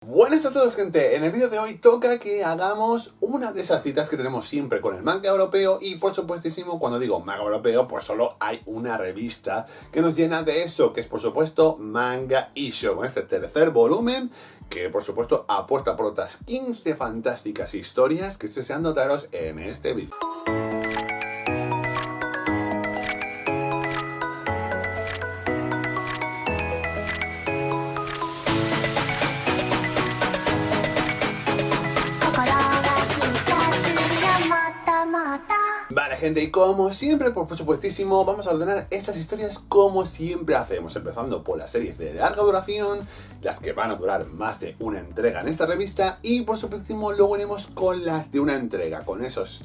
Buenas a todos, gente. En el vídeo de hoy toca que hagamos una de esas citas que tenemos siempre con el manga europeo. Y por supuestísimo, cuando digo manga europeo, pues solo hay una revista que nos llena de eso, que es por supuesto Manga Issue, con este tercer volumen que por supuesto apuesta por otras 15 fantásticas historias que estoy deseando traeros en este vídeo. Vale, gente, y como siempre, por supuestísimo, vamos a ordenar estas historias como siempre hacemos, empezando por las series de larga duración, las que van a durar más de una entrega en esta revista, y por supuestísimo luego iremos con las de una entrega, con esas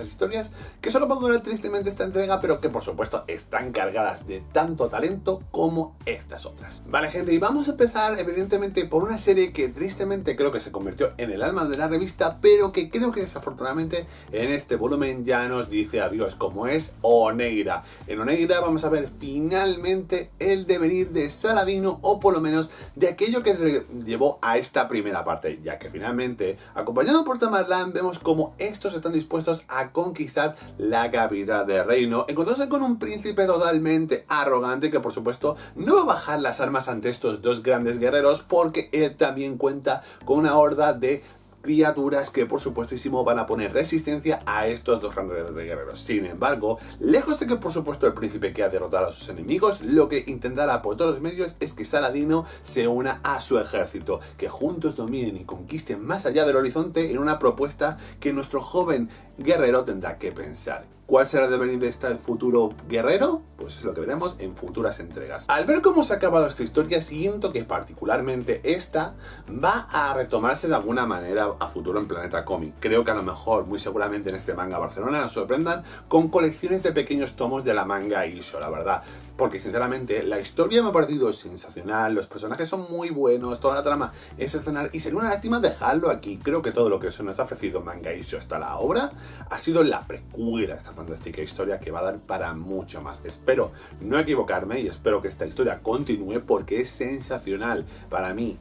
historias que solo van a durar tristemente esta entrega, pero que por supuesto están cargadas de tanto talento como estas otras. Vale, gente, y vamos a empezar evidentemente por una serie que tristemente creo que se convirtió en el alma de la revista, pero que creo que desafortunadamente en este volumen ya nos dice adiós, como es Oneira. En Oneira vamos a ver finalmente el devenir de Saladino, o por lo menos de aquello que le llevó a esta primera parte, ya que finalmente, acompañado por Tamerlán, vemos como estos están dispuestos a conquistar la capital del reino, encontrándose con un príncipe totalmente arrogante que por supuesto no va a bajar las armas ante estos dos grandes guerreros, porque él también cuenta con una horda de criaturas que por supuestísimo van a poner resistencia a estos dos grandes guerreros. Sin embargo, lejos de que por supuesto el príncipe quiera derrotar a sus enemigos, lo que intentará por todos los medios es que Saladino se una a su ejército, que juntos dominen y conquisten más allá del horizonte, en una propuesta que nuestro joven guerrero tendrá que pensar. ¿Cuál será el devenir de este futuro guerrero? Pues es lo que veremos en futuras entregas. Al ver cómo se ha acabado esta historia, siento que particularmente esta va a retomarse de alguna manera a futuro en Planeta Cómic. Creo que a lo mejor, muy seguramente en este Manga Barcelona, nos sorprendan con colecciones de pequeños tomos de la Manga Issue, la verdad. Porque sinceramente la historia me ha parecido sensacional, los personajes son muy buenos, toda la trama es excepcional y sería una lástima dejarlo aquí. Creo que todo lo que se nos ha ofrecido Manga Issue hasta la obra ha sido la precuela de esta fantástica historia que va a dar para mucho más. Espero no equivocarme y espero que esta historia continúe porque es sensacional. Para mí,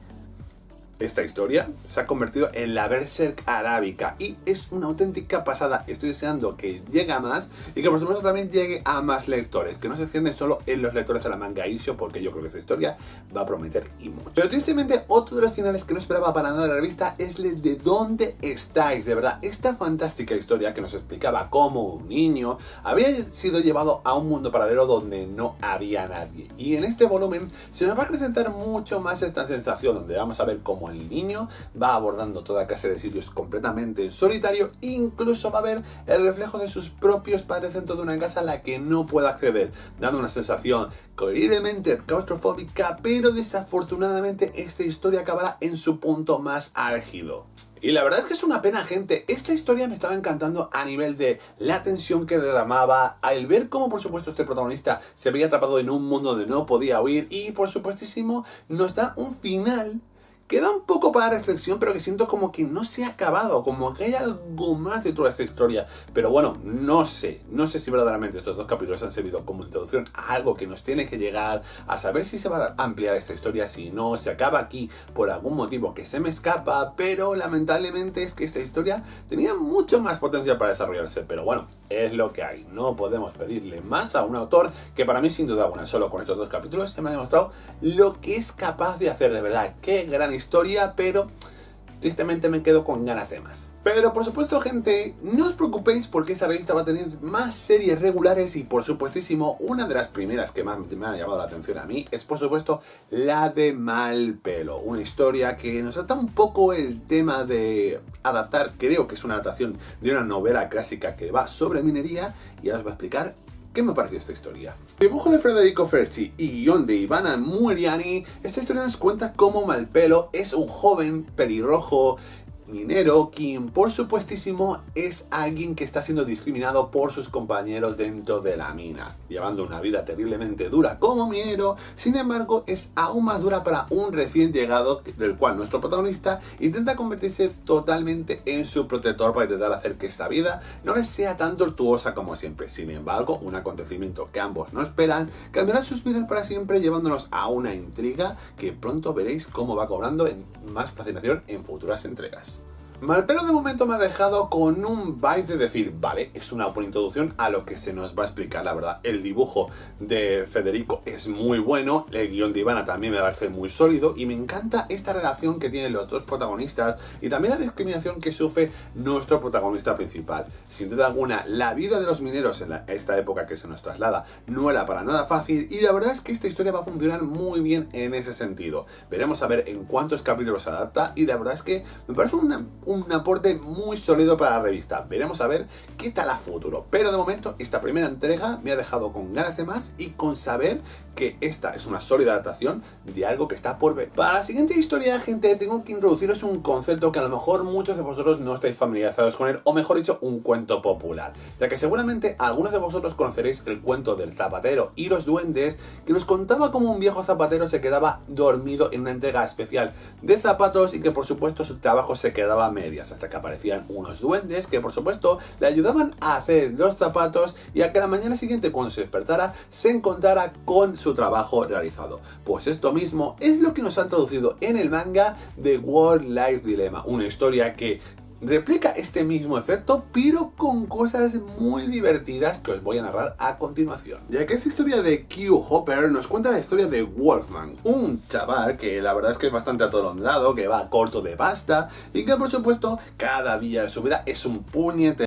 esta historia se ha convertido en la Berserk arábica y es una auténtica pasada. Estoy deseando que llegue a más y que por supuesto también llegue a más lectores, que no se ciernen solo en los lectores de la Manga Issue, porque yo creo que esta historia va a prometer y mucho. Pero tristemente otro de los finales que no esperaba para nada de la revista es el de ¿dónde estáis? De verdad, esta fantástica historia que nos explicaba cómo un niño había sido llevado a un mundo paralelo donde no había nadie, y en este volumen se nos va a acrecentar mucho más esta sensación, donde vamos a ver cómo el niño va abordando toda clase de sitios completamente en solitario, incluso va a ver el reflejo de sus propios padres dentro de una casa a la que no puede acceder, dando una sensación increíblemente claustrofóbica, pero desafortunadamente esta historia acabará en su punto más álgido. Y la verdad es que es una pena, gente. Esta historia me estaba encantando a nivel de la tensión que derramaba, al ver cómo por supuesto este protagonista se veía atrapado en un mundo donde no podía huir, y por supuestísimo nos da un final que da un poco para reflexión, pero que siento como que no se ha acabado, como que hay algo más de toda esta historia. Pero bueno, no sé si verdaderamente estos dos capítulos han servido como introducción a algo que nos tiene que llegar, a saber si se va a ampliar esta historia, si no, se acaba aquí por algún motivo que se me escapa, pero lamentablemente es que esta historia tenía mucho más potencial para desarrollarse. Pero bueno, es lo que hay, no podemos pedirle más a un autor que para mí sin duda alguna, solo con estos dos capítulos se me ha demostrado lo que es capaz de hacer. De verdad, qué gran historia, pero tristemente me quedo con ganas de más. Pero por supuesto, gente, no os preocupéis porque esta revista va a tener más series regulares, y por supuestísimo una de las primeras que más me ha llamado la atención a mí es por supuesto la de Malpelo, una historia que nos trata un poco el tema de adaptar, creo que es una adaptación de una novela clásica que va sobre minería, y ahora os voy a explicar ¿qué me pareció esta historia? Dibujo de Federico Ferci y guión de Ivana Muriani. Esta historia nos cuenta cómo Malpelo es un joven pelirrojo minero, quien por supuestísimo es alguien que está siendo discriminado por sus compañeros dentro de la mina, llevando una vida terriblemente dura como minero. Sin embargo, es aún más dura para un recién llegado, del cual nuestro protagonista intenta convertirse totalmente en su protector para intentar hacer que esta vida no les sea tan tortuosa como siempre. Sin embargo, un acontecimiento que ambos no esperan cambiará sus vidas para siempre, llevándonos a una intriga que pronto veréis cómo va cobrando en más fascinación en futuras entregas. Malpelo de momento me ha dejado con un vibe de decir, vale, es una buena introducción a lo que se nos va a explicar, la verdad. El dibujo de Federico es muy bueno, el guión de Ivana también me parece muy sólido y me encanta esta relación que tienen los dos protagonistas y también la discriminación que sufre nuestro protagonista principal. Sin duda alguna, la vida de los mineros en esta época que se nos traslada no era para nada fácil y la verdad es que esta historia va a funcionar muy bien en ese sentido. Veremos a ver en cuántos capítulos se adapta y la verdad es que me parece un aporte muy sólido para la revista. Veremos a ver qué tal a futuro. Pero de momento, esta primera entrega me ha dejado con ganas de más y con saber que esta es una sólida adaptación de algo que está por ver. Para la siguiente historia, gente, tengo que introduciros un concepto que a lo mejor muchos de vosotros no estáis familiarizados con él, o mejor dicho, un cuento popular. Ya que seguramente algunos de vosotros conoceréis el cuento del zapatero y los duendes, que nos contaba cómo un viejo zapatero se quedaba dormido en una entrega especial de zapatos y que por supuesto su trabajo se quedaba a medias, hasta que aparecían unos duendes que por supuesto le ayudaban a hacer los zapatos y a que la mañana siguiente, cuando se despertara, se encontrara con su trabajo realizado. Pues esto mismo es lo que nos han traducido en el manga de World Life Dilemma, una historia que replica este mismo efecto, pero con cosas muy divertidas que os voy a narrar a continuación. Ya que esta historia de Q Hopper nos cuenta la historia de Wolfman, un chaval que la verdad es que es bastante atolondrado, que va corto de pasta y que por supuesto cada día de su vida es un puñete.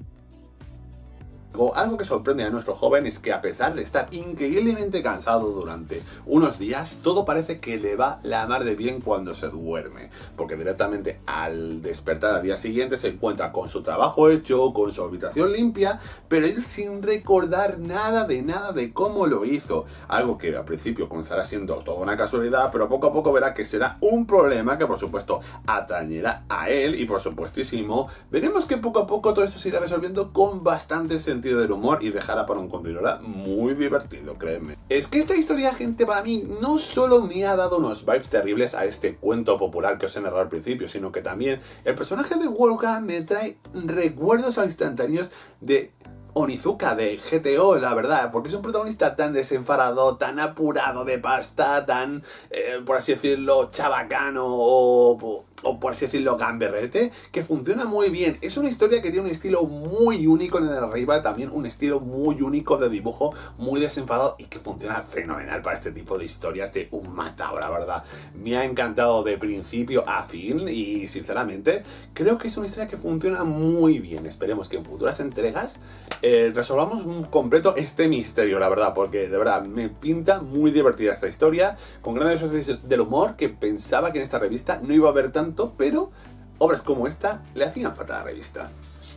Algo que sorprende a nuestro joven es que a pesar de estar increíblemente cansado durante unos días, todo parece que le va la mar de bien cuando se duerme, porque directamente al despertar al día siguiente se encuentra con su trabajo hecho, con su habitación limpia, pero él sin recordar nada de cómo lo hizo, algo que al principio comenzará siendo toda una casualidad, pero poco a poco verá que será un problema que por supuesto atañerá a él y por supuestísimo veremos que poco a poco todo esto se irá resolviendo con bastante sentido del humor y dejará para un continuará muy divertido, créeme. Es que esta historia, gente, para mí no solo me ha dado unos vibes terribles a este cuento popular que os he narrado al principio, sino que también el personaje de Wolfgang me trae recuerdos instantáneos de Onizuka de GTO, la verdad, porque es un protagonista tan desenfadado, tan apurado de pasta, tan, por así decirlo, chabacano o por así decirlo, gamberrete, que funciona muy bien. Es una historia que tiene un estilo muy único en el arriba, también un estilo muy único de dibujo, muy desenfadado y que funciona fenomenal para este tipo de historias de un matao, la verdad. Me ha encantado de principio a fin y sinceramente creo que es una historia que funciona muy bien. Esperemos que en futuras entregas resolvamos un completo este misterio, la verdad, porque de verdad me pinta muy divertida esta historia, con grandes dosis del humor que pensaba que en esta revista no iba a haber tanto, pero obras como esta le hacían falta a la revista.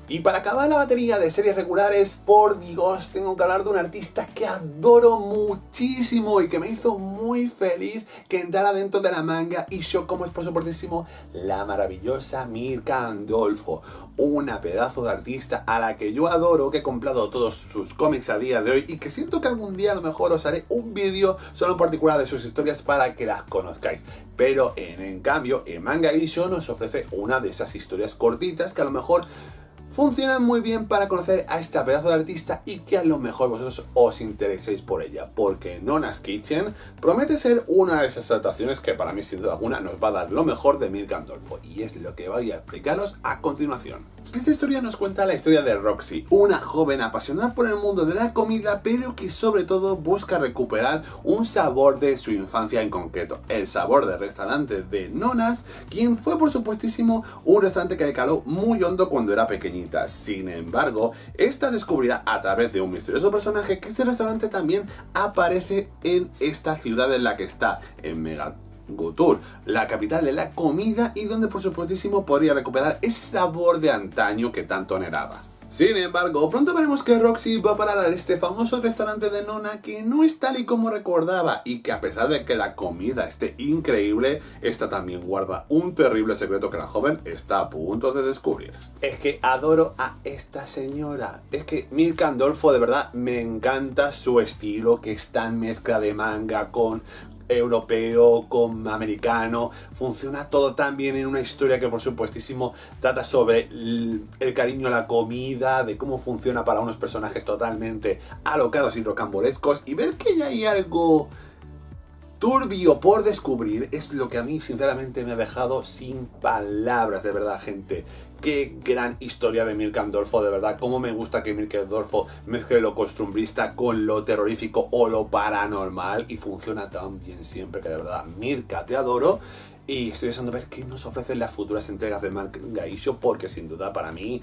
Y para acabar la batería de series regulares, por Dios, tengo que hablar de un artista que adoro muchísimo y que me hizo muy feliz que entrara dentro de la manga y show, como es por supuestísimo la maravillosa Mirka Andolfo, una pedazo de artista a la que yo adoro, que he comprado todos sus cómics a día de hoy y que siento que algún día a lo mejor os haré un vídeo solo en particular de sus historias para que las conozcáis. Pero en cambio, en Manga Edition nos ofrece una de esas historias cortitas que a lo mejor funcionan muy bien para conocer a esta pedazo de artista y que a lo mejor vosotros os intereséis por ella, porque Nonna's Kitchen promete ser una de esas adaptaciones que para mí sin duda alguna nos va a dar lo mejor de Mirka Andolfo, y es lo que voy a explicaros a continuación. Esta historia nos cuenta la historia de Roxy, una joven apasionada por el mundo de la comida, pero que sobre todo busca recuperar un sabor de su infancia, en concreto el sabor del restaurante de Nonna's, quien fue por supuestísimo un restaurante que le caló muy hondo cuando era pequeñita. Sin embargo, esta descubrirá a través de un misterioso personaje que este restaurante también aparece en esta ciudad en la que está, en Megagutur, la capital de la comida, y donde por supuestísimo podría recuperar ese sabor de antaño que tanto anhelaba. Sin embargo, pronto veremos que Roxy va a parar a este famoso restaurante de Nona que no es tal y como recordaba y que a pesar de que la comida esté increíble, esta también guarda un terrible secreto que la joven está a punto de descubrir. Es que adoro a esta señora. Es que Mirka Andolfo de verdad me encanta su estilo, que está en mezcla de manga con europeo, con americano, funciona todo tan bien en una historia que por supuestísimo trata sobre el cariño a la comida, de cómo funciona para unos personajes totalmente alocados y rocambolescos, y ver que ya hay algo turbio por descubrir es lo que a mí sinceramente me ha dejado sin palabras, de verdad, gente. Qué gran historia de Mirka Andolfo, de verdad. Cómo me gusta que Mirka Andolfo mezcle lo costumbrista con lo terrorífico o lo paranormal y funciona tan bien siempre que de verdad, Mirka, te adoro. Y estoy deseando ver qué nos ofrecen las futuras entregas de Manga Issho, porque sin duda para mí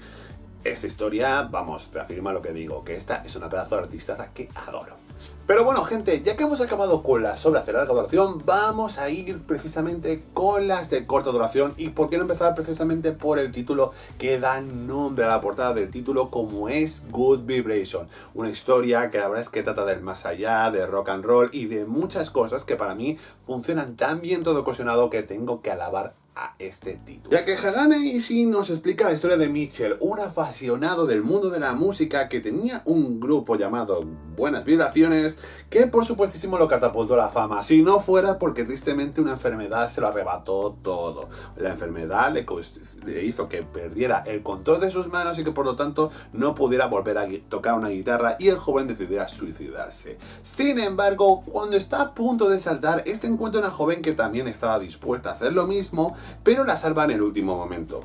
esta historia, vamos, reafirma lo que digo, que esta es una pedazo de artista que adoro. Pero bueno, gente, ya que hemos acabado con las obras de larga duración, vamos a ir precisamente con las de corta duración. Y por qué no empezar precisamente por el título que da nombre a la portada del título, como es Good Vibration. Una historia que la verdad es que trata del más allá, de rock and roll y de muchas cosas que para mí funcionan tan bien todo cohesionado que tengo que alabar a este título. Ya que Hagane Ishii nos explica la historia de Mitchell, un apasionado del mundo de la música que tenía un grupo llamado Buenas Vibraciones, que por supuestísimo lo catapultó a la fama, si no fuera porque tristemente una enfermedad se lo arrebató todo. La enfermedad le hizo que perdiera el control de sus manos y que por lo tanto no pudiera volver a tocar una guitarra, y el joven decidiera suicidarse. Sin embargo, cuando está a punto de saltar, encuentra una joven que también estaba dispuesta a hacer lo mismo, pero la salva en el último momento.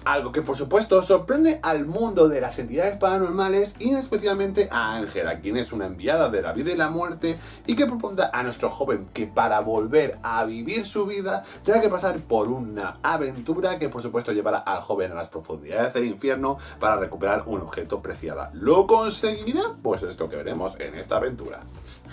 Algo que por supuesto sorprende al mundo de las entidades paranormales y especialmente a Ángela, quien es una enviada de la vida y la muerte y que propone a nuestro joven que para volver a vivir su vida tenga que pasar por una aventura que por supuesto llevará al joven a las profundidades del infierno para recuperar un objeto preciado. ¿Lo conseguirá? Pues es lo que veremos en esta aventura.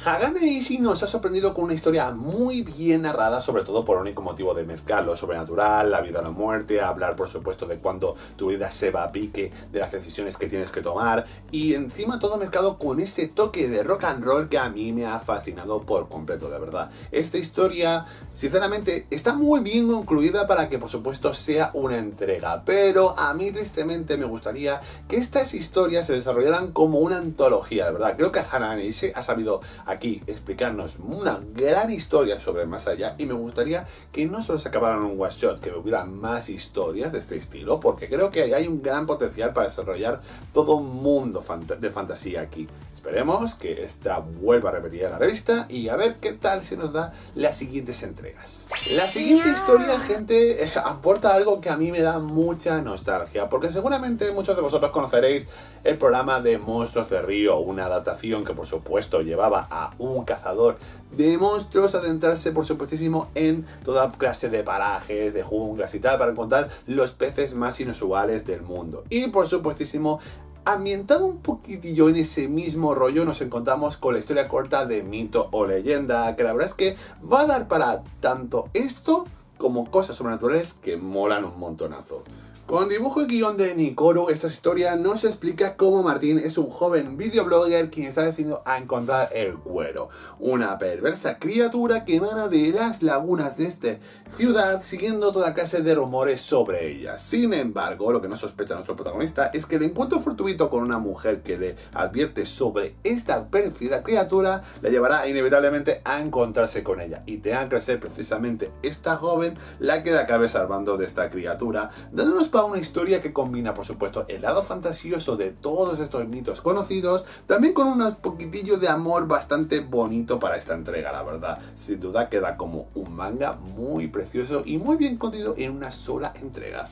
Hagane Ishii nos ha sorprendido con una historia muy bien narrada, sobre todo por el único motivo de mezclar lo sobrenatural, la vida y la muerte, hablar por supuesto de cuando tu vida se va a pique, de las decisiones que tienes que tomar, y encima todo mezclado con ese toque de rock and roll que a mí me ha fascinado por completo, de verdad. Esta historia, sinceramente, está muy bien concluida para que por supuesto sea una entrega, pero a mí tristemente me gustaría que estas historias se desarrollaran como una antología, de verdad. Creo que Hagane Ishii ha sabido aquí explicarnos una gran historia sobre el más allá, y me gustaría que no solo se acabaran en un one shot, que hubiera más historias de este estilo, porque creo que hay un gran potencial para desarrollar todo un mundo de fantasía aquí. Esperemos que esta vuelva a repetir en la revista y a ver qué tal se nos da las siguientes entregas. La siguiente historia, gente, aporta algo que a mí me da mucha nostalgia, porque seguramente muchos de vosotros conoceréis el programa de Monstruos de Río, una adaptación que por supuesto llevaba a un cazador de monstruos a adentrarse por supuestísimo en toda clase de parajes, de junglas y tal, para encontrar los peces más inusuales del mundo. Y por supuestísimo, ambientado un poquitillo en ese mismo rollo, nos encontramos con la historia corta de Mito o Leyenda, que la verdad es que va a dar para tanto esto como cosas sobrenaturales que molan un montonazo. Con dibujo y guión de Nikoro, esta historia nos explica cómo Martín es un joven videoblogger quien está decidido a encontrar el cuero, una perversa criatura que emana de las lagunas de esta ciudad, siguiendo toda clase de rumores sobre ella. Sin embargo, lo que no sospecha nuestro protagonista es que el encuentro fortuito con una mujer que le advierte sobre esta pérfida criatura la llevará inevitablemente a encontrarse con ella, y tenga que ser precisamente esta joven la que acabe salvando de esta criatura, dándonos para una historia que combina por supuesto el lado fantasioso de todos estos mitos conocidos, también con un poquitillo de amor bastante bonito para esta entrega, la verdad. Sin duda queda como un manga muy precioso y muy bien contenido en una sola entrega.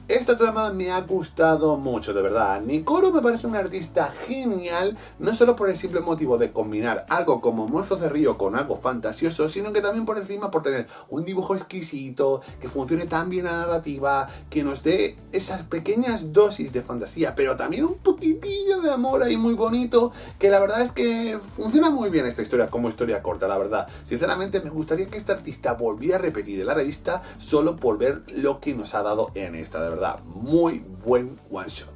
Esta trama me ha gustado mucho, de verdad. Nikoro me parece un artista genial, no solo por el simple motivo de combinar algo como Monstruos de Río con algo fantasioso, sino que también por encima por tener un dibujo exquisito, que funcione tan bien la narrativa, que nos dé esas pequeñas dosis de fantasía, pero también un poquitillo de amor ahí muy bonito, que la verdad es que funciona muy bien esta historia como historia corta, la verdad. Sinceramente me gustaría que este artista volviera a repetir en la revista solo por ver lo que nos ha dado en esta, de verdad, muy buen one shot.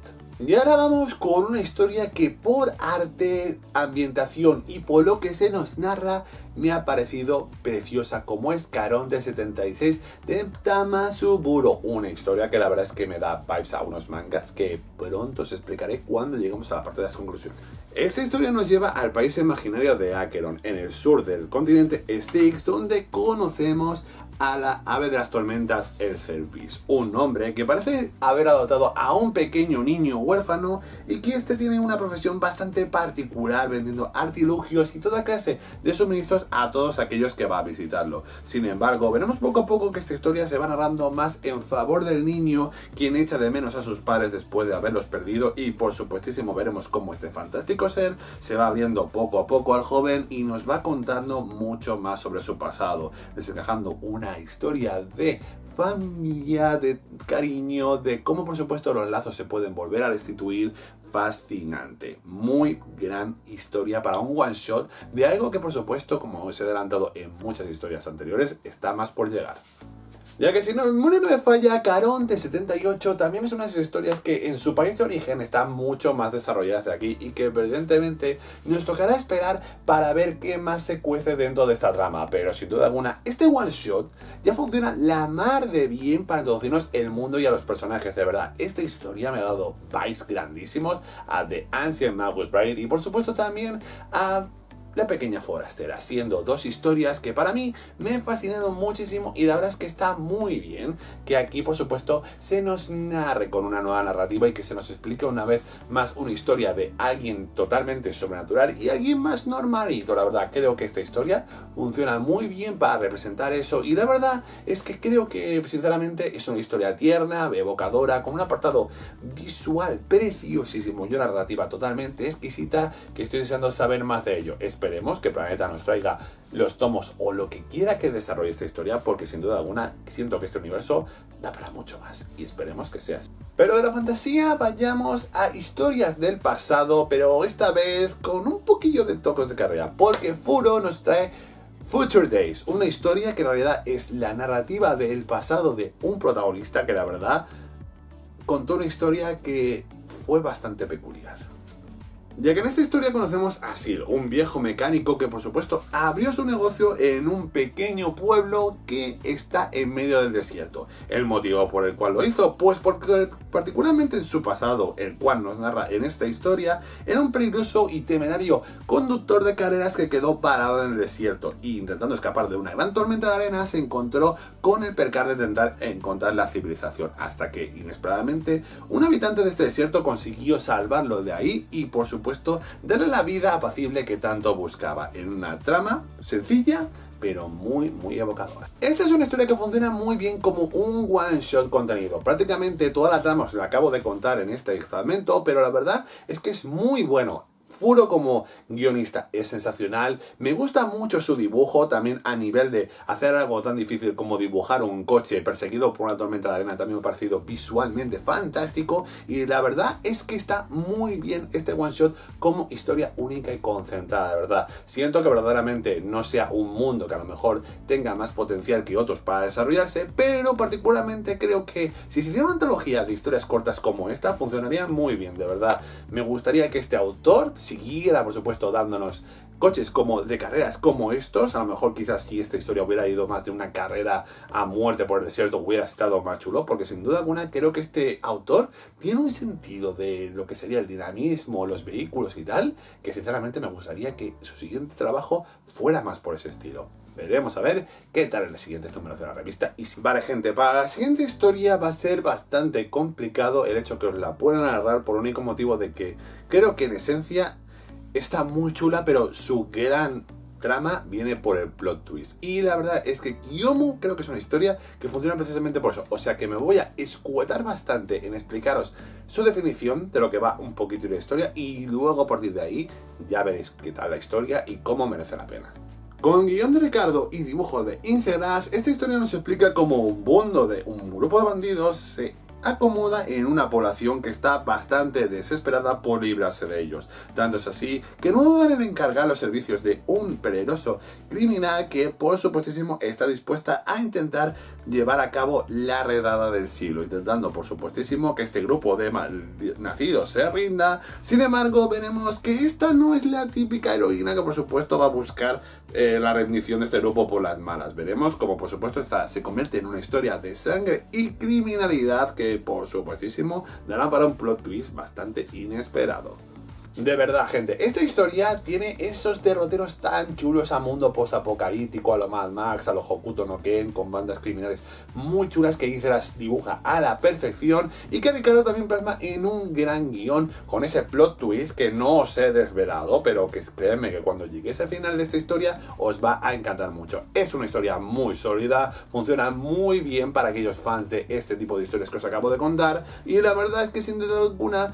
Y ahora vamos con una historia que por arte, ambientación y por lo que se nos narra me ha parecido preciosa, como es Caronte 76 de Tamazuburo. Una historia que la verdad es que me da vibes a unos mangas que pronto os explicaré cuando lleguemos a la parte de las conclusiones. Esta historia nos lleva al país imaginario de Acheron, en el sur del continente Styx, donde conocemos a la ave de las tormentas, el Cerberus, un hombre que parece haber adoptado a un pequeño niño huérfano y que este tiene una profesión bastante particular, vendiendo artilugios y toda clase de suministros a todos aquellos que va a visitarlo. Sin embargo, veremos poco a poco que esta historia se va narrando más en favor del niño, quien echa de menos a sus padres después de haberlos perdido, y por supuestísimo veremos cómo este fantástico ser se va abriendo poco a poco al joven y nos va contando mucho más sobre su pasado, desencajando una historia de familia, de cariño, de cómo por supuesto los lazos se pueden volver a restituir. Fascinante, muy gran historia para un one shot de algo que por supuesto, como os he adelantado en muchas historias anteriores, está más por llegar. Ya que si no, no me falla, Caronte 78 también es una de esas historias que en su país de origen están mucho más desarrolladas de aquí y que evidentemente nos tocará esperar para ver qué más se cuece dentro de esta trama. Pero sin duda alguna, este one shot ya funciona la mar de bien para introducirnos el mundo y a los personajes. De verdad, esta historia me ha dado vibes grandísimos a The Ancient Magus Bride y por supuesto también a La Pequeña Forastera, siendo dos historias que para mí me han fascinado muchísimo, y la verdad es que está muy bien que aquí por supuesto se nos narre con una nueva narrativa y que se nos explique una vez más una historia de alguien totalmente sobrenatural y alguien más normalito. La verdad, creo que esta historia funciona muy bien para representar eso, y la verdad es que creo que sinceramente es una historia tierna, evocadora, con un apartado visual preciosísimo y una narrativa totalmente exquisita que estoy deseando saber más de ello. Esperemos que Planeta nos traiga los tomos o lo que quiera que desarrolle esta historia, porque sin duda alguna siento que este universo da para mucho más y esperemos que sea así. Pero de la fantasía vayamos a historias del pasado, pero esta vez con un poquillo de toques de carrera, porque Furo nos trae Future Days, una historia que en realidad es la narrativa del pasado de un protagonista que la verdad contó una historia que fue bastante peculiar. Ya que en esta historia conocemos a Sil, un viejo mecánico que por supuesto abrió su negocio en un pequeño pueblo que está en medio del desierto. ¿El motivo por el cual lo hizo? Pues porque particularmente en su pasado, el cual nos narra en esta historia, era un peligroso y temerario conductor de carreras que quedó parado en el desierto y intentando escapar de una gran tormenta de arena se encontró con el percal de intentar encontrar la civilización, hasta que inesperadamente un habitante de este desierto consiguió salvarlo de ahí y por supuesto darle la vida apacible que tanto buscaba, en una trama sencilla pero muy evocadora. Esta es una historia que funciona muy bien como un one shot contenido. Prácticamente toda la trama os la acabo de contar en este fragmento, pero la verdad es que es muy bueno. Furo como guionista es sensacional, me gusta mucho su dibujo, también a nivel de hacer algo tan difícil como dibujar un coche perseguido por una tormenta de arena, también me ha parecido visualmente fantástico, y la verdad es que está muy bien este one shot como historia única y concentrada, de verdad. Siento que verdaderamente no sea un mundo que a lo mejor tenga más potencial que otros para desarrollarse, pero particularmente creo que si se hiciera una antología de historias cortas como esta, funcionaría muy bien, de verdad. Me gustaría que este autor siguiera, por supuesto, dándonos coches como de carreras como estos. A lo mejor quizás si esta historia hubiera ido más de una carrera a muerte por el desierto hubiera estado más chulo, porque sin duda alguna creo que este autor tiene un sentido de lo que sería el dinamismo, los vehículos y tal, que sinceramente me gustaría que su siguiente trabajo fuera más por ese estilo. Veremos a ver qué tal en los siguientes números de la revista. Y vale, gente, para la siguiente historia va a ser bastante complicado el hecho que os la puedan narrar, por el único motivo de que creo que en esencia está muy chula, pero su gran trama viene por el plot twist. Y la verdad es que Kiyomu creo que es una historia que funciona precisamente por eso. O sea que me voy a escuetar bastante en explicaros su definición de lo que va un poquito de la historia, y luego a partir de ahí ya veréis qué tal la historia y cómo merece la pena. Con guión de Ricardo y dibujo de Inceras, esta historia nos explica cómo un mundo de un grupo de bandidos se acomoda en una población que está bastante desesperada por librarse de ellos. Tanto es así que no dudan en encargar los servicios de un peligroso criminal que por supuestísimo está dispuesta a intentar llevar a cabo la redada del siglo, intentando por supuestísimo que este grupo de nacidos se rinda. Sin embargo, veremos que esta no es la típica heroína que por supuesto va a buscar la rendición de este grupo por las malas. Veremos como por supuesto esta se convierte en una historia de sangre y criminalidad que por supuestísimo dará para un plot twist bastante inesperado. De verdad, gente, esta historia tiene esos derroteros tan chulos a mundo posapocalíptico, a lo Mad Max, a lo Hokuto no Ken, con bandas criminales muy chulas que Guy las dibuja a la perfección y que Ricardo también plasma en un gran guión con ese plot twist que no os he desvelado, pero que créanme que cuando lleguéis al final de esta historia os va a encantar mucho. Es una historia muy sólida, funciona muy bien para aquellos fans de este tipo de historias que os acabo de contar y la verdad es que sin duda alguna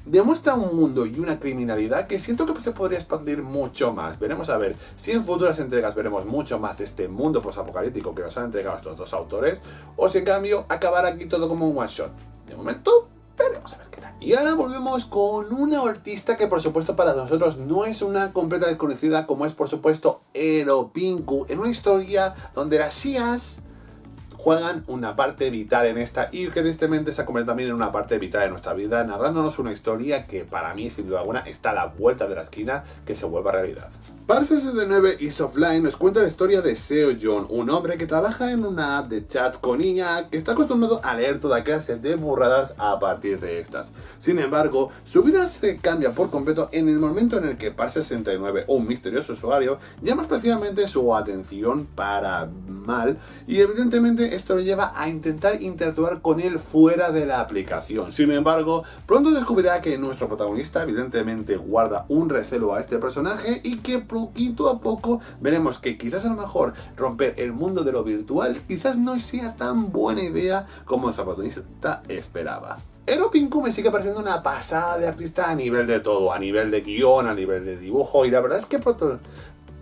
demuestra un mundo y una criminalidad que siento que se podría expandir mucho más. Veremos a ver si en futuras entregas veremos mucho más de este mundo posapocalíptico que nos han entregado estos dos autores, o si en cambio acabará aquí todo como un one shot. De momento, veremos a ver qué tal. Y ahora volvemos con una artista que por supuesto para nosotros no es una completa desconocida, como es por supuesto Ero Pinku, en una historia donde las IAs juegan una parte vital en esta y que tristemente se ha convertido también en una parte vital de nuestra vida, narrándonos una historia que para mí sin duda alguna está a la vuelta de la esquina que se vuelva realidad. Parse 69 Is Offline nos cuenta la historia de Seo John, un hombre que trabaja en una app de chat con IA que está acostumbrado a leer toda clase de burradas a partir de estas. Sin embargo, su vida se cambia por completo en el momento en el que Parse 69, un misterioso usuario, llama especialmente su atención para mal y evidentemente esto lo lleva a intentar interactuar con él fuera de la aplicación. Sin embargo, pronto descubrirá que nuestro protagonista evidentemente guarda un recelo a este personaje y que poquito a poco veremos que quizás a lo mejor romper el mundo de lo virtual quizás no sea tan buena idea como nuestro protagonista esperaba. Ero Pinku me sigue pareciendo una pasada de artista a nivel de todo, a nivel de guión, a nivel de dibujo, y la verdad es que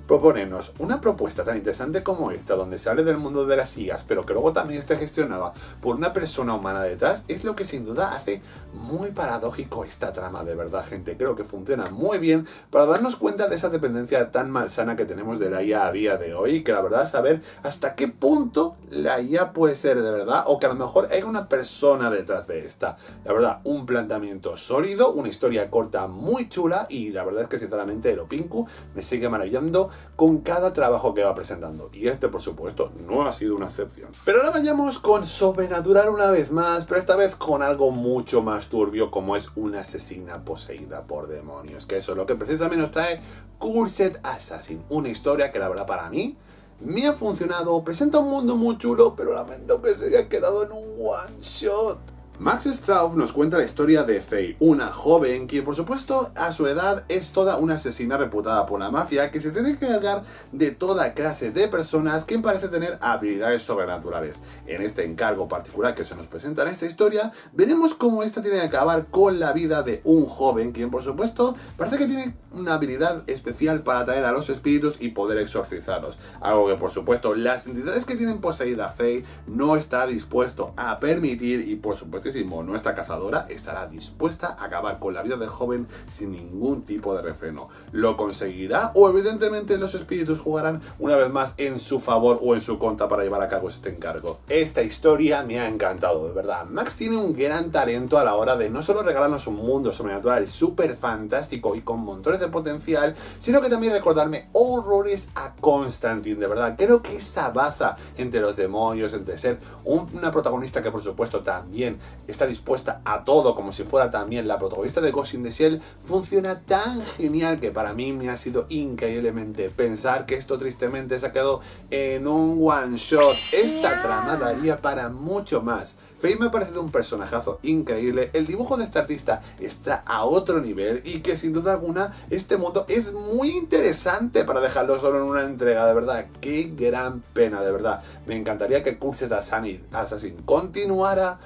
proponernos una propuesta tan interesante como esta, donde se hable del mundo de las IAs, pero que luego también esté gestionada por una persona humana detrás, es lo que sin duda hace muy paradójico esta trama, de verdad, gente. Creo que funciona muy bien para darnos cuenta de esa dependencia tan malsana que tenemos de la IA a día de hoy, y que la verdad es saber hasta qué punto la IA puede ser de verdad, o que a lo mejor hay una persona detrás de esta. La verdad, un planteamiento sólido, una historia corta muy chula, y la verdad es que sinceramente Ero Pinku me sigue maravillando con cada trabajo que va presentando, y este por supuesto no ha sido una excepción. Pero ahora vayamos con Sobrenatural una vez más, pero esta vez con algo mucho más turbio, como es una asesina poseída por demonios, que eso es lo que precisamente nos trae Cursed Assassin, una historia que la verdad para mí me ha funcionado, presenta un mundo muy chulo, pero lamento que se haya quedado en un one shot. Max Straub nos cuenta la historia de Faye, una joven que por supuesto a su edad es toda una asesina reputada por la mafia que se tiene que encargar de toda clase de personas que parece tener habilidades sobrenaturales. En este encargo particular que se nos presenta en esta historia, veremos cómo esta tiene que acabar con la vida de un joven quien por supuesto parece que tiene una habilidad especial para atraer a los espíritus y poder exorcizarlos, algo que por supuesto las entidades que tienen poseída a Faye no está dispuesto a permitir, y por supuesto nuestra cazadora estará dispuesta a acabar con la vida del joven sin ningún tipo de refreno. ¿Lo conseguirá o evidentemente los espíritus jugarán una vez más en su favor o en su contra para llevar a cabo este encargo? Esta historia me ha encantado, de verdad. Max tiene un gran talento a la hora de no solo regalarnos un mundo sobrenatural súper fantástico y con montones de potencial, sino que también recordarme horrores a Constantine, de verdad. Creo que esa baza entre los demonios, entre ser una protagonista que por supuesto también está dispuesta a todo, como si fuera también la protagonista de Ghost in the Shell, funciona tan genial que para mí me ha sido increíblemente pensar que esto tristemente se ha quedado en un one shot. Esta trama daría para mucho más. Faye me ha parecido un personajazo increíble, el dibujo de este artista está a otro nivel y que sin duda alguna este mundo es muy interesante para dejarlo solo en una entrega, de verdad, qué gran pena, de verdad. Me encantaría que Cursed Assassin continuara,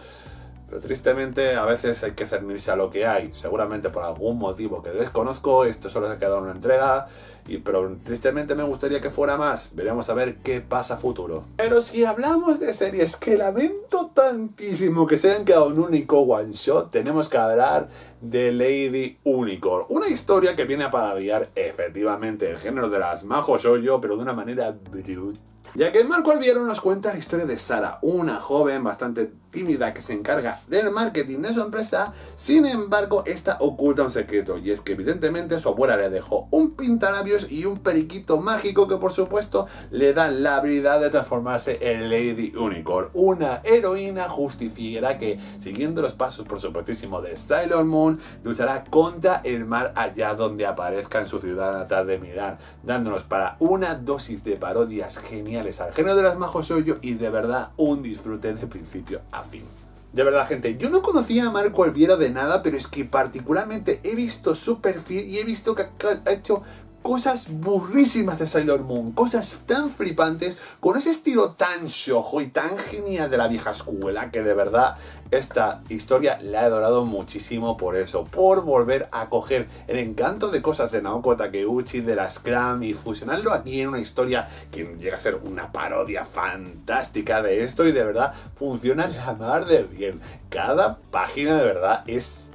pero tristemente a veces hay que cernirse a lo que hay, seguramente por algún motivo que desconozco, esto solo se ha quedado en una entrega, pero tristemente me gustaría que fuera más. Veremos a ver qué pasa a futuro. Pero si hablamos de series que lamento tantísimo que se hayan quedado en un único one shot, tenemos que hablar de Lady Unicorn, una historia que viene a parodiar efectivamente el género de las majo shoujo, pero de una manera brutal. Ya que Marco Alviero nos cuenta la historia de Sara, una joven bastante tímida que se encarga del marketing de su empresa. Sin embargo, esta oculta un secreto, y es que evidentemente su abuela le dejó un pintalabios y un periquito mágico que por supuesto le da la habilidad de transformarse en Lady Unicorn, una heroína justiciera que, siguiendo los pasos por supuestísimo de Sailor Moon, luchará contra el mal allá donde aparezca en su ciudad natal de Milán, dándonos para una dosis de parodias geniales al género de las Mahou Shoujo y de verdad un disfrute de principio a fin. De verdad, gente, yo no conocía a Marco Alviero de nada, pero es que particularmente he visto su perfil y he visto que ha hecho cosas burrísimas de Sailor Moon, cosas tan flipantes, con ese estilo tan shoujo y tan genial de la vieja escuela, que de verdad esta historia la he adorado muchísimo por eso, por volver a coger el encanto de cosas de Naoko Takeuchi, de la Scrum, y fusionarlo aquí en una historia que llega a ser una parodia fantástica de esto, y de verdad funciona la mar de bien. Cada página de verdad es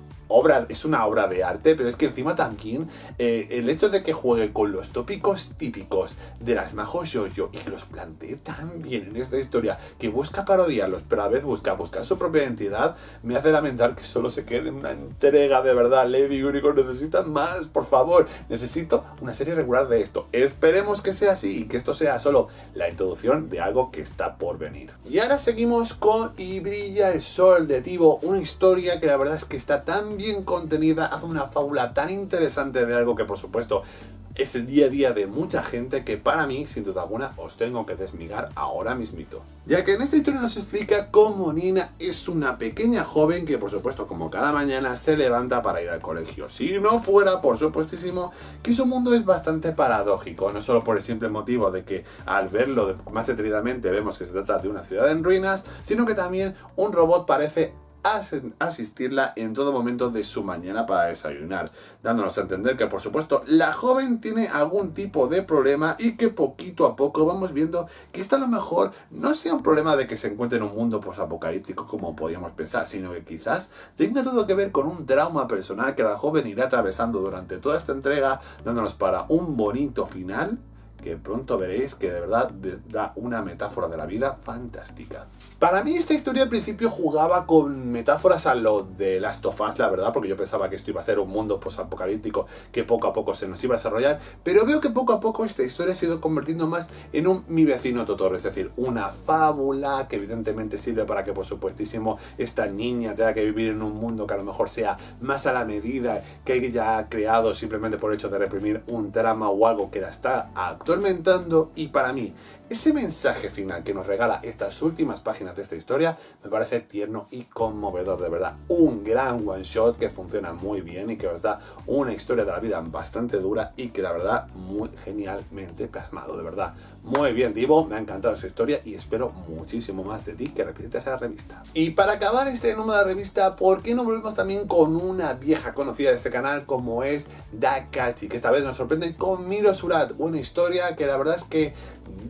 una obra de arte, pero es que encima también el hecho de que juegue con los tópicos típicos de las Mahou Shoujo y que los plantee tan bien en esta historia, que busca parodiarlos, pero a la vez buscar su propia identidad, me hace lamentar que solo se quede en una entrega. De verdad, Lady Unicorn necesita más, por favor. Necesito una serie regular de esto. Esperemos que sea así y que esto sea solo la introducción de algo que está por venir. Y ahora seguimos con Y brilla el sol de Tibo, una historia que la verdad es que está tan bien contenida, hace una fábula tan interesante de algo que por supuesto es el día a día de mucha gente, que para mí, sin duda alguna, os tengo que desmigar ahora mismito. Ya que en esta historia nos explica cómo Nina es una pequeña joven que, por supuesto, como cada mañana se levanta para ir al colegio. Si no fuera, por supuestísimo, que su mundo es bastante paradójico, no solo por el simple motivo de que al verlo más detenidamente vemos que se trata de una ciudad en ruinas, sino que también un robot parece asistirla en todo momento de su mañana para desayunar, dándonos a entender que por supuesto la joven tiene algún tipo de problema, y que poquito a poco vamos viendo que esto a lo mejor no sea un problema de que se encuentre en un mundo posapocalíptico como podíamos pensar, sino que quizás tenga todo que ver con un trauma personal que la joven irá atravesando durante toda esta entrega, dándonos para un bonito final que pronto veréis que de verdad da una metáfora de la vida fantástica. Para mí esta historia al principio jugaba con metáforas a lo de Last of Us, la verdad, porque yo pensaba que esto iba a ser un mundo posapocalíptico que poco a poco se nos iba a desarrollar, pero veo que poco a poco esta historia se ha ido convirtiendo más en un Mi vecino Totoro, es decir, una fábula que evidentemente sirve para que por supuestísimo esta niña tenga que vivir en un mundo que a lo mejor sea más a la medida que ella ha creado simplemente por el hecho de reprimir un trauma o algo que la está atormentando. Y para mí ese mensaje final que nos regala estas últimas páginas de esta historia me parece tierno y conmovedor, de verdad. Un gran one shot que funciona muy bien y que os da una historia de la vida bastante dura y que la verdad muy genialmente plasmado, de verdad. Muy bien, Tibo, me ha encantado su historia y espero muchísimo más de ti que repites esa revista. Y para acabar este número de revista, ¿por qué no volvemos también con una vieja conocida de este canal como es Dakachi, que esta vez nos sorprende con Miro Surat, una historia que la verdad es que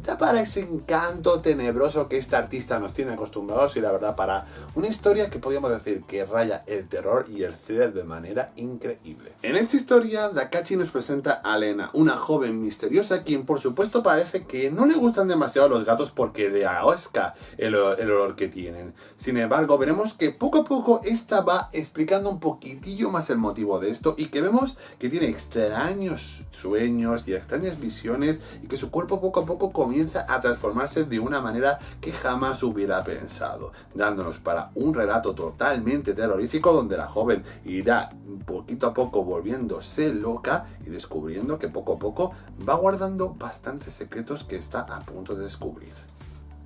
da para ese encanto tenebroso que este artista nos tiene acostumbrados, y la verdad para una historia que podríamos decir que raya el terror y el thriller de manera increíble. En esta historia Dakachi nos presenta a Lena, una joven misteriosa quien por supuesto parece que no le gustan demasiado los gatos porque le ahosca el olor que tienen. Sin embargo, veremos que poco a poco esta va explicando un poquitillo más el motivo de esto, y que vemos que tiene extraños sueños y extrañas visiones, y que su cuerpo poco a poco comienza a transformarse de una manera que jamás hubiera pensado, dándonos para un relato totalmente terrorífico donde la joven irá poquito a poco volviéndose loca y descubriendo que poco a poco va guardando bastantes secretos que está a punto de descubrir.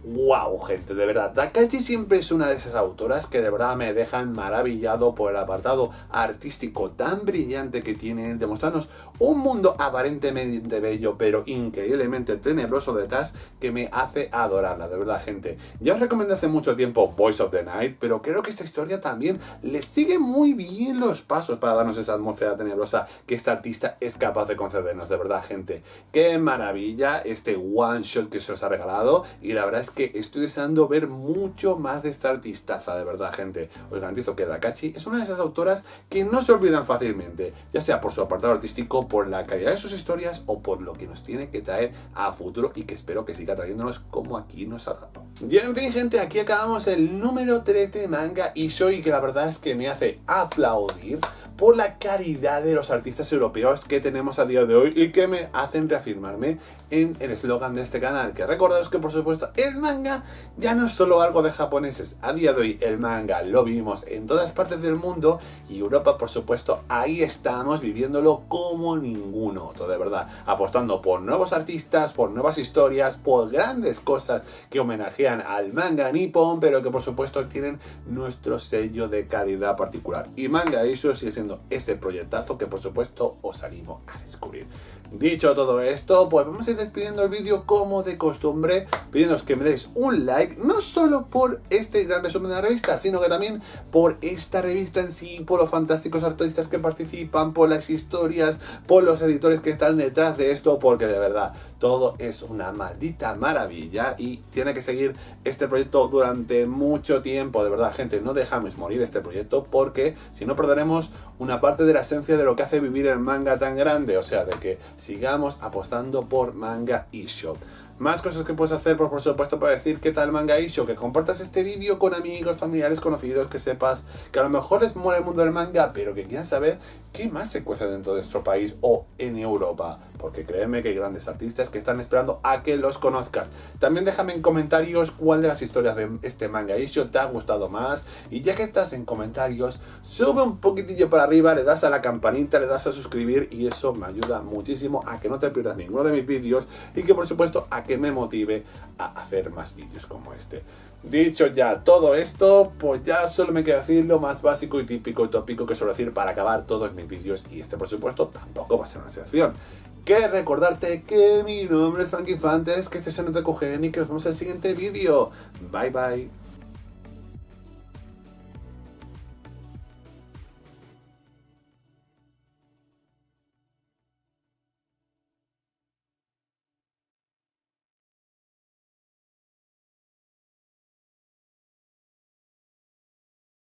¡Wow, gente! De verdad, Dakachi siempre es una de esas autoras que de verdad me dejan maravillado por el apartado artístico tan brillante que tienen, demostrarnos un mundo aparentemente bello pero increíblemente tenebroso detrás, que me hace adorarla, de verdad, gente. Ya os recomendé hace mucho tiempo Voice of the Night, pero creo que esta historia también le sigue muy bien los pasos para darnos esa atmósfera tenebrosa que esta artista es capaz de concedernos, de verdad, gente. ¡Qué maravilla este one shot que se os ha regalado! Y la verdad es que estoy deseando ver mucho más de esta artistaza, de verdad, gente. Os garantizo que Dakachi es una de esas autoras que no se olvidan fácilmente, ya sea por su apartado artístico, por la calidad de sus historias o por lo que nos tiene que traer a futuro y que espero que siga trayéndonos como aquí nos ha dado. Y en fin, gente, aquí acabamos el número 3 de Manga Ishou, y que la verdad es que me hace aplaudir por la calidad de los artistas europeos que tenemos a día de hoy y que me hacen reafirmarme en el eslogan de este canal, que recordaos que por supuesto el manga ya no es solo algo de japoneses. A día de hoy el manga lo vivimos en todas partes del mundo, y Europa por supuesto ahí estamos viviéndolo como ningún otro, de verdad, apostando por nuevos artistas, por nuevas historias, por grandes cosas que homenajean al manga nipón, pero que por supuesto tienen nuestro sello de calidad particular. Y Manga Ishou sigue siendo este proyectazo que por supuesto os animo a descubrir. Dicho todo esto, pues vamos a ir despidiendo el vídeo como de costumbre, pidiéndoos que me deis un like, no solo por este gran resumen de la revista, sino que también por esta revista en sí, por los fantásticos artistas que participan, por las historias, por los editores que están detrás de esto, porque de verdad todo es una maldita maravilla y tiene que seguir este proyecto durante mucho tiempo. De verdad, gente, no dejamos morir este proyecto, porque si no perderemos una parte de la esencia de lo que hace vivir el manga tan grande, o sea, de que sigamos apostando por Manga Ishou. Más cosas que puedes hacer, por supuesto, para decir qué tal Manga Ishou, que compartas este vídeo con amigos, familiares, conocidos, que sepas que a lo mejor les mola el mundo del manga, pero que quieran saber qué más se cuece dentro de nuestro país o en Europa, porque créeme que hay grandes artistas que están esperando a que los conozcas. También déjame en comentarios cuál de las historias de este Manga Ishou te ha gustado más, y ya que estás en comentarios, sube un poquitillo para arriba, le das a la campanita, le das a suscribir, y eso me ayuda muchísimo a que no te pierdas ninguno de mis vídeos y que por supuesto a que me motive a hacer más vídeos como este. Dicho ya todo esto, pues ya solo me queda decir lo más básico y típico y tópico que suelo decir para acabar todos mis vídeos, y este por supuesto tampoco va a ser una excepción. Que recordarte que mi nombre es Frankie Fantes, que este es el NoteQGen y que nos vemos en el siguiente vídeo. Bye bye.